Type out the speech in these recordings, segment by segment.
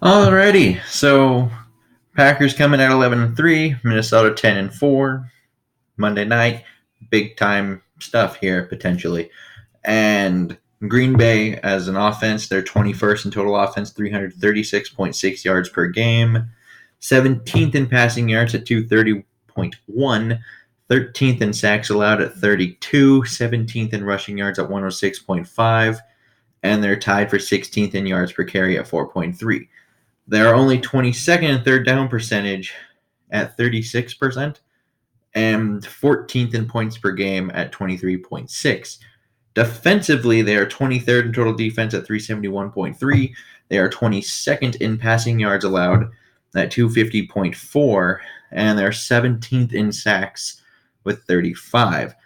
Alrighty, so Packers coming at 11-3, Minnesota 10-4. Monday night, big time stuff here potentially. And Green Bay as an offense, they're 21st in total offense, 336.6 yards per game, 17th in passing yards at 230.1, 13th in sacks allowed at 32, 17th in rushing yards at 106.5, and they're tied for 16th in yards per carry at 4.3. They are only 22nd in third down percentage at 36% and 14th in points per game at 23.6. Defensively, they are 23rd in total defense at 371.3. They are 22nd in passing yards allowed at 250.4, and they're 17th in sacks with 35.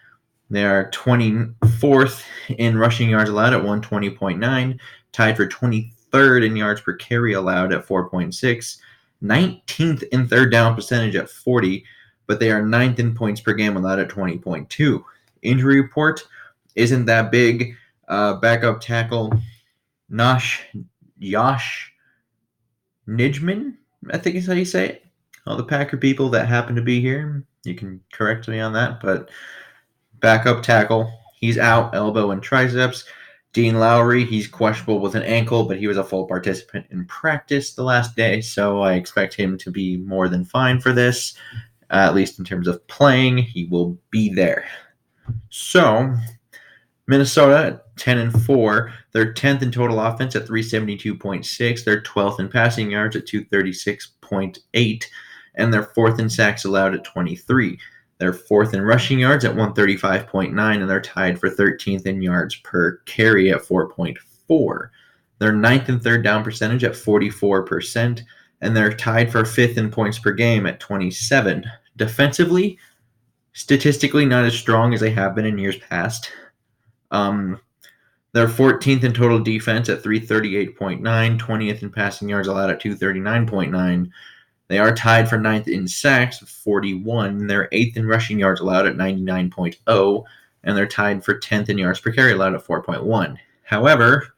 They are 24th in rushing yards allowed at 120.9, tied for 23rd in yards per carry allowed at 4.6, 19th in third down percentage at 40, but they are 9th in points per game allowed at 20.2. Injury report isn't that big. Backup tackle Josh Nijman, I think is how you say it. All the Packer people that happen to be here, you can correct me on that, but backup tackle, he's out, elbow and triceps. Dean Lowry, he's questionable with an ankle, but he was a full participant in practice the last day, so I expect him to be more than fine for this. At least in terms of playing, he will be there. So, Minnesota 10-4. They're 10th in total offense at 372.6. They're 12th in passing yards at 236.8, and they're 4th in sacks allowed at 23. They're 4th in rushing yards at 135.9, and they're tied for 13th in yards per carry at 4.4. They're 9th in third down percentage at 44%, and they're tied for 5th in points per game at 27. Defensively, statistically not as strong as they have been in years past. They're 14th in total defense at 338.9, 20th in passing yards allowed at 239.9. They are tied for 9th in sacks with 41. They're 8th in rushing yards allowed at 99.0, and they're tied for 10th in yards per carry allowed at 4.1. However,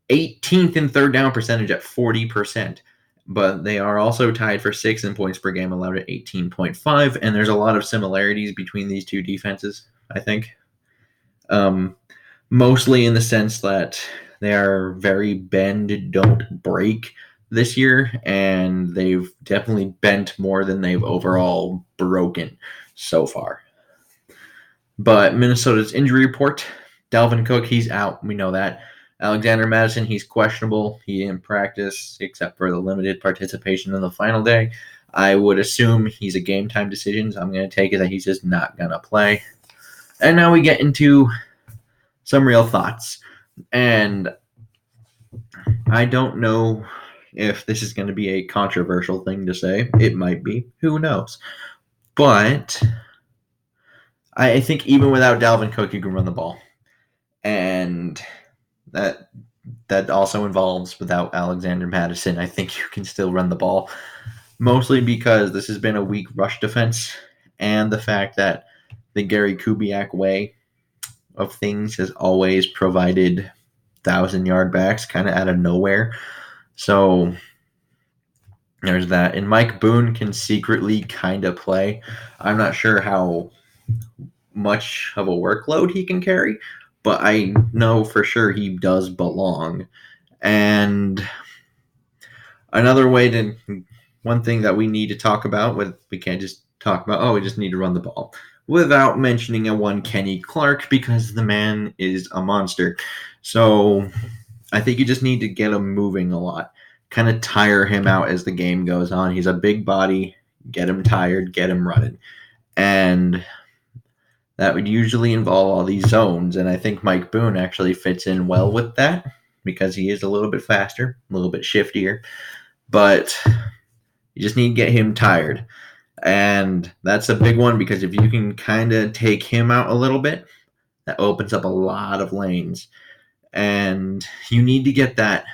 18th in third down percentage at 40%, but they are also tied for 6th in points per game allowed at 18.5, and there's a lot of similarities between these two defenses, I think. Mostly in the sense that they are very bend, don't break this year, and they've definitely bent more than they've overall broken so far. But Minnesota's injury report, Dalvin Cook, he's out. We know that. Alexander Mattison, he's questionable. He didn't practice except for the limited participation in the final day. I would assume he's a game time decision, so I'm going to take it that he's just not going to play. And now we get into some real thoughts. And I don't know if this is going to be a controversial thing to say. It might be. Who knows? But I think even without Dalvin Cook, you can run the ball. And that also involves without Alexander Mattison, I think you can still run the ball. Mostly because this has been a weak rush defense, and the fact that the Gary Kubiak way of things has always provided 1,000-yard backs kind of out of nowhere. So there's that. And Mike Boone can secretly kind of play. I'm not sure how much of a workload he can carry, but I know for sure he does belong. And one thing that we need to talk about, we can't just talk about, we just need to run the ball, without mentioning one Kenny Clark, because the man is a monster. So I think you just need to get him moving a lot, kind of tire him out as the game goes on. He's a big body, get him tired, get him running. And that would usually involve all these zones, and I think Mike Boone actually fits in well with that because he is a little bit faster, a little bit shiftier, but you just need to get him tired. And that's a big one because if you can kind of take him out a little bit, that opens up a lot of lanes. And you need to get that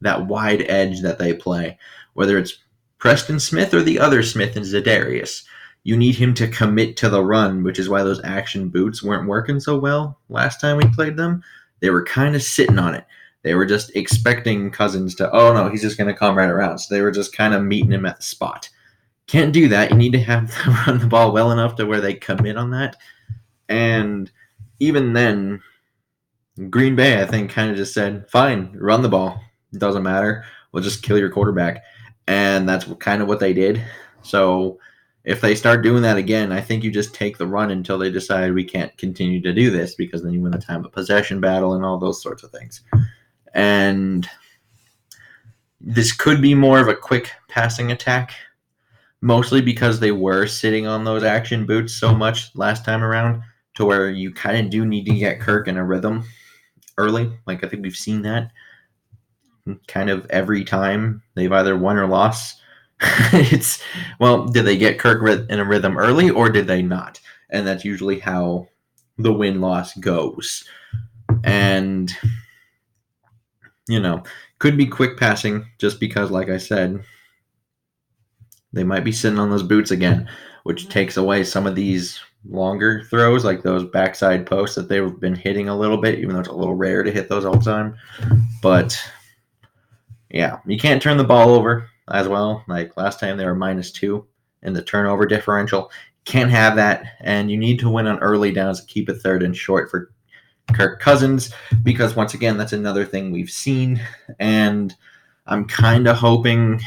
wide edge that they play, whether it's Preston Smith or the other Smith and Za'Darius. You need him to commit to the run, which is why those action boots weren't working so well last time we played them. They were kind of sitting on it. They were just expecting Cousins to, oh no, he's just going to come right around. So they were just kind of meeting him at the spot. Can't do that. You need to have them run the ball well enough to where they commit on that. And even then, Green Bay, I think, kind of just said, fine, run the ball. It doesn't matter. We'll just kill your quarterback. And that's kind of what they did. So if they start doing that again, I think you just take the run until they decide we can't continue to do this, because then you win the time of possession battle and all those sorts of things. And this could be more of a quick passing attack, mostly because they were sitting on those action boots so much last time around, to where you kind of do need to get Kirk in a rhythm early. Like, I think we've seen that kind of every time they've either won or lost. It's, well, did they get Kirk in a rhythm early, or did they not? And that's usually how the win-loss goes. And, could be quick passing, just because, like I said, they might be sitting on those boots again, which takes away some of these longer throws, like those backside posts that they've been hitting a little bit, even though it's a little rare to hit those all the time. But yeah, you can't turn the ball over as well. Like last time, they were -2 in the turnover differential. Can't have that, and you need to win on early downs to keep it 3rd and short for Kirk Cousins, because once again, that's another thing we've seen, and I'm kind of hoping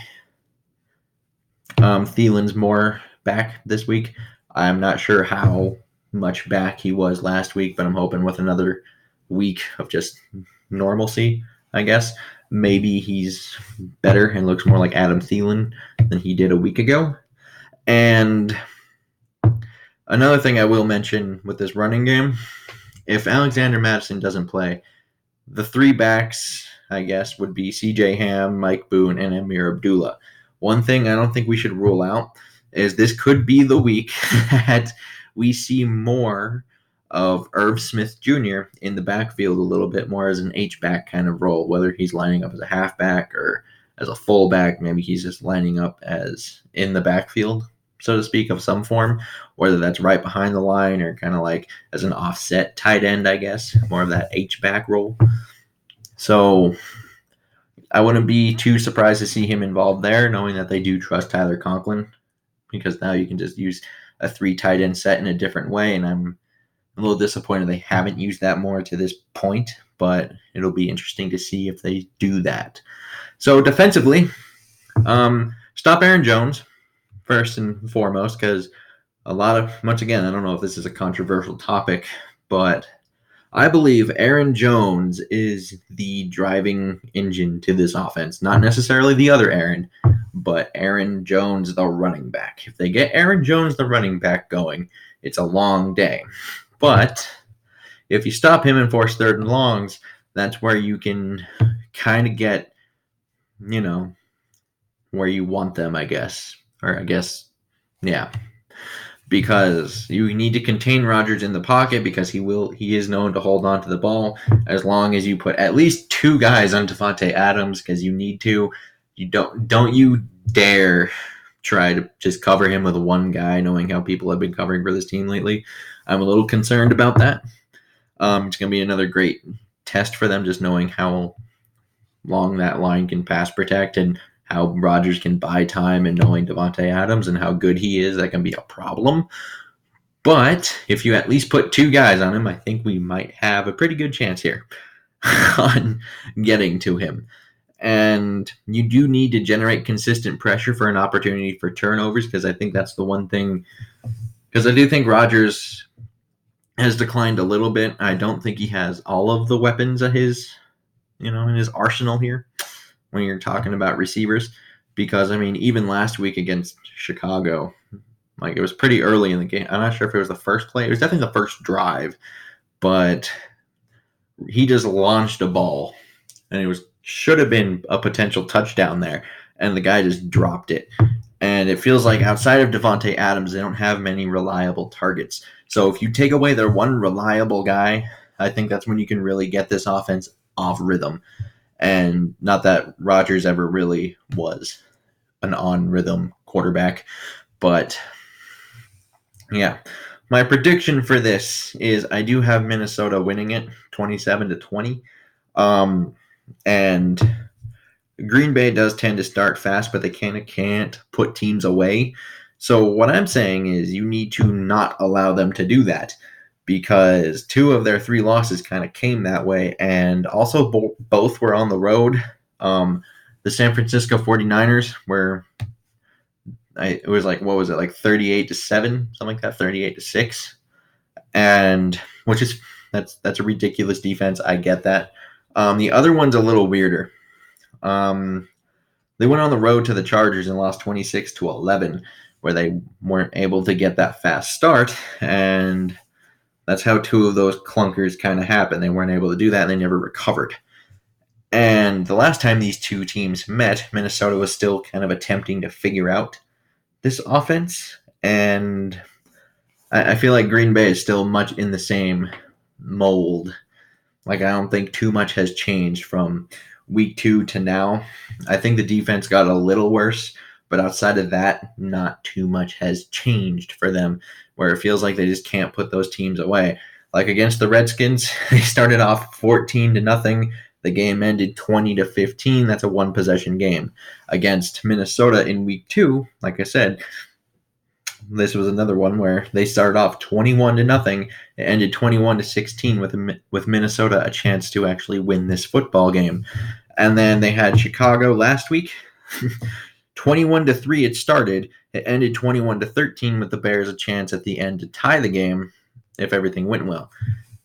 Thielen's more back this week. I'm not sure how much back he was last week, but I'm hoping with another week of just normalcy, I guess, maybe he's better and looks more like Adam Thielen than he did a week ago. And another thing I will mention with this running game, if Alexander Mattison doesn't play, the 3 backs, I guess, would be CJ Ham, Mike Boone, and Amir Abdullah. One thing I don't think we should rule out is this could be the week that we see more of Irv Smith Jr. in the backfield a little bit more as an H-back kind of role, whether he's lining up as a halfback or as a fullback. Maybe he's just lining up as in the backfield, so to speak, of some form, whether that's right behind the line or kind of like as an offset tight end, I guess, more of that H-back role. So I wouldn't be too surprised to see him involved there, knowing that they do trust Tyler Conklin, because now you can just use a 3 tight end set in a different way, and I'm a little disappointed they haven't used that more to this point, but it'll be interesting to see if they do that. So defensively, stop Aaron Jones first and foremost, because once again, I don't know if this is a controversial topic, but I believe Aaron Jones is the driving engine to this offense. Not necessarily the other Aaron, but Aaron Jones, the running back. If they get Aaron Jones, the running back, going, it's a long day. But if you stop him and force 3rd and longs, that's where you can kind of get, where you want them, I guess. Or I guess, yeah. Because you need to contain Rodgers in the pocket, because he is known to hold on to the ball, as long as you put at least 2 guys on Davante Adams, because you need to. You don't you dare try to just cover him with 1 guy, knowing how people have been covering for this team lately. I'm a little concerned about that. It's going to be another great test for them, just knowing how long that line can pass protect and how Rodgers can buy time, and knowing Davante Adams and how good he is, that can be a problem. But if you at least put 2 guys on him, I think we might have a pretty good chance here on getting to him. And you do need to generate consistent pressure for an opportunity for turnovers, because I think that's the one thing. Because I do think Rodgers has declined a little bit. I don't think he has all of the weapons at his, in his arsenal here when you're talking about receivers. Because, even last week against Chicago, like, it was pretty early in the game. I'm not sure if it was the first play. It was definitely the first drive. But he just launched a ball, and it should have been a potential touchdown there, and the guy just dropped it. And it feels like outside of Davante Adams, they don't have many reliable targets. So if you take away their one reliable guy, I think that's when you can really get this offense off rhythm. And not that Rodgers ever really was an on-rhythm quarterback. But, yeah. My prediction for this is I do have Minnesota winning it 27-20. And Green Bay does tend to start fast, but they kind of can't put teams away. So what I'm saying is you need to not allow them to do that, because 2 of their 3 losses kind of came that way, and also both were on the road. The San Francisco 49ers were it was like, what was it, like 38-7, something like that, 38-6, and which is that's a ridiculous defense. I get that. The other one's a little weirder. They went on the road to the Chargers and lost 26-11, where they weren't able to get that fast start, and that's how 2 of those clunkers kind of happened. They weren't able to do that, and they never recovered. And the last time these 2 teams met, Minnesota was still kind of attempting to figure out this offense, and I feel like Green Bay is still much in the same mold. Like, I don't think too much has changed from week 2 to now. I think the defense got a little worse, but outside of that, not too much has changed for them, where it feels like they just can't put those teams away. Like against the Redskins, they started off 14-0. The game ended 20-15. That's a 1-possession game. Against Minnesota in week 2, like I said, this was another one where they started off 21-0. It ended 21-16 with Minnesota a chance to actually win this football game. And then they had Chicago last week. 21-3 it started. It ended 21-13 with the Bears a chance at the end to tie the game if everything went well.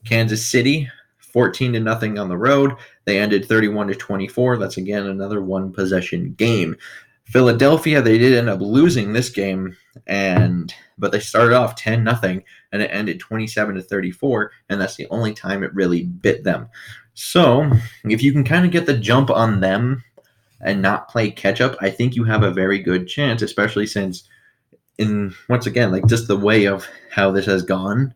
Kansas City, 14-0 on the road. They ended 31-24. That's again another 1-possession game. Philadelphia, they did end up losing this game, but they started off 10-0 and it ended 27-34, and that's the only time it really bit them. So if you can kind of get the jump on them and not play catch up, I think you have a very good chance, especially since, once again, like just the way of how this has gone,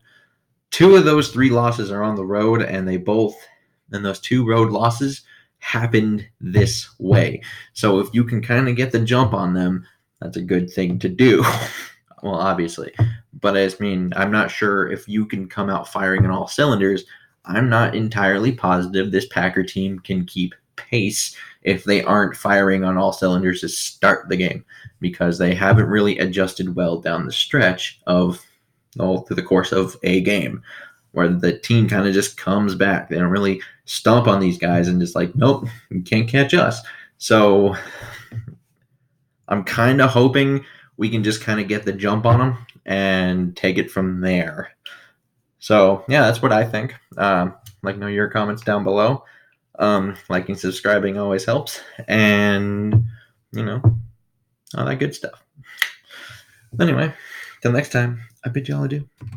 2 of those 3 losses are on the road, and those 2 road losses happened this way. So if you can kind of get the jump on them, that's a good thing to do. Well, obviously. But I'm not sure if you can come out firing on all cylinders. I'm not entirely positive this Packer team can keep pace if they aren't firing on all cylinders to start the game, because they haven't really adjusted well down the stretch through the course of a game, where the team kind of just comes back. They don't really stomp on these guys and just like, nope, you can't catch us. So I'm kind of hoping we can just kind of get the jump on them and take it from there. So yeah, that's what I think. Like, know your comments down below. Liking, subscribing always helps, and all that good stuff. Anyway, till next time, I bid you all adieu.